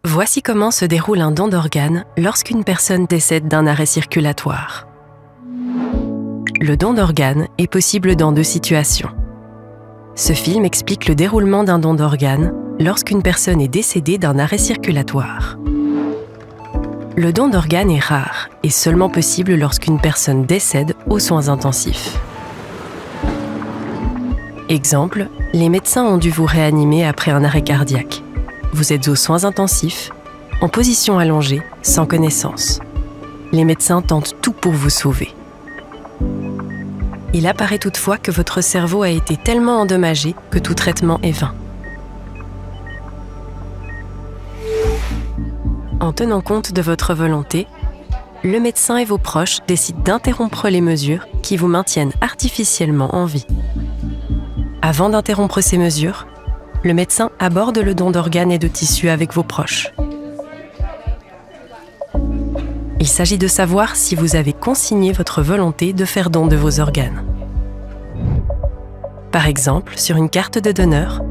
Voici comment se déroule un don d'organes lorsqu'une personne décède d'un arrêt circulatoire. Le don d'organes est possible dans deux situations. Ce film explique le déroulement d'un don d'organes lorsqu'une personne est décédée d'un arrêt circulatoire. Le don d'organes est rare et seulement possible lorsqu'une personne décède aux soins intensifs. Exemple, les médecins ont dû vous réanimer après un arrêt cardiaque. Vous êtes aux soins intensifs, en position allongée, sans connaissance. Les médecins tentent tout pour vous sauver. Il apparaît toutefois que votre cerveau a été tellement endommagé que tout traitement est vain. En tenant compte de votre volonté, le médecin et vos proches décident d'interrompre les mesures qui vous maintiennent artificiellement en vie. Avant d'interrompre ces mesures, le médecin aborde le don d'organes et de tissus avec vos proches. Il s'agit de savoir si vous avez consigné votre volonté de faire don de vos organes. Par exemple, sur une carte de donneur,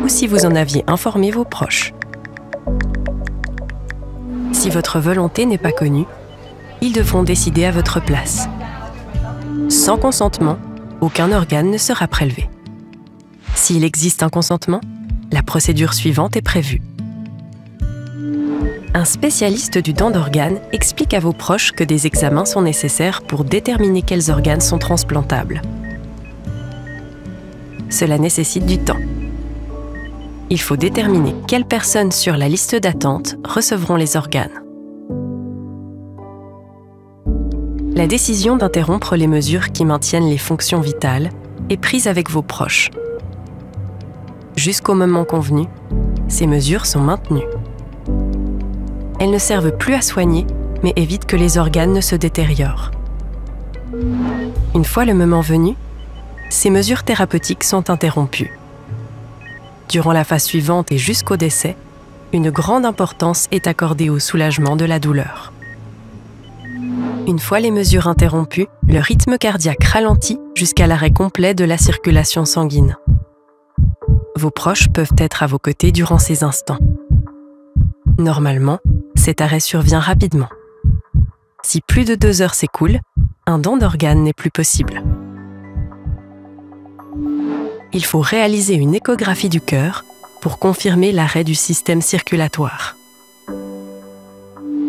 ou si vous en aviez informé vos proches. Si votre volonté n'est pas connue, ils devront décider à votre place. Sans consentement, aucun organe ne sera prélevé. S'il existe un consentement, la procédure suivante est prévue. Un spécialiste du don d'organes explique à vos proches que des examens sont nécessaires pour déterminer quels organes sont transplantables. Cela nécessite du temps. Il faut déterminer quelles personnes sur la liste d'attente recevront les organes. La décision d'interrompre les mesures qui maintiennent les fonctions vitales est prise avec vos proches. Jusqu'au moment convenu, ces mesures sont maintenues. Elles ne servent plus à soigner, mais évitent que les organes ne se détériorent. Une fois le moment venu, ces mesures thérapeutiques sont interrompues. Durant la phase suivante et jusqu'au décès, une grande importance est accordée au soulagement de la douleur. Une fois les mesures interrompues, le rythme cardiaque ralentit jusqu'à l'arrêt complet de la circulation sanguine. Vos proches peuvent être à vos côtés durant ces instants. Normalement, cet arrêt survient rapidement. Si plus de 2 heures s'écoulent, un don d'organes n'est plus possible. Il faut réaliser une échographie du cœur pour confirmer l'arrêt du système circulatoire.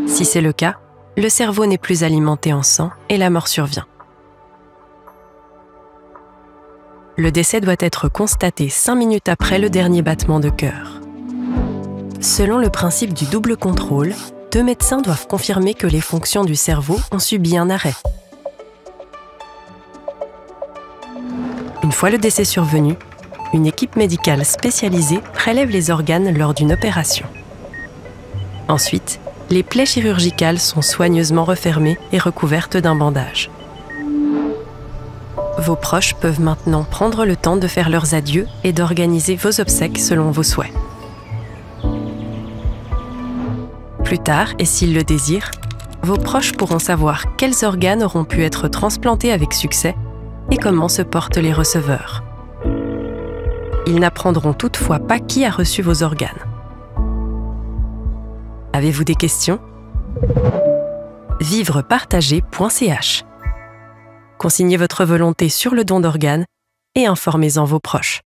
Si c'est le cas, le cerveau n'est plus alimenté en sang et la mort survient. Le décès doit être constaté 5 minutes après le dernier battement de cœur. Selon le principe du double contrôle, 2 médecins doivent confirmer que les fonctions du cerveau ont subi un arrêt. Une fois le décès survenu, une équipe médicale spécialisée prélève les organes lors d'une opération. Ensuite, les plaies chirurgicales sont soigneusement refermées et recouvertes d'un bandage. Vos proches peuvent maintenant prendre le temps de faire leurs adieux et d'organiser vos obsèques selon vos souhaits. Plus tard, et s'ils le désirent, vos proches pourront savoir quels organes auront pu être transplantés avec succès et comment se portent les receveurs. Ils n'apprendront toutefois pas qui a reçu vos organes. Avez-vous des questions? vivrepartagé.ch. Consignez votre volonté sur le don d'organes et informez-en vos proches.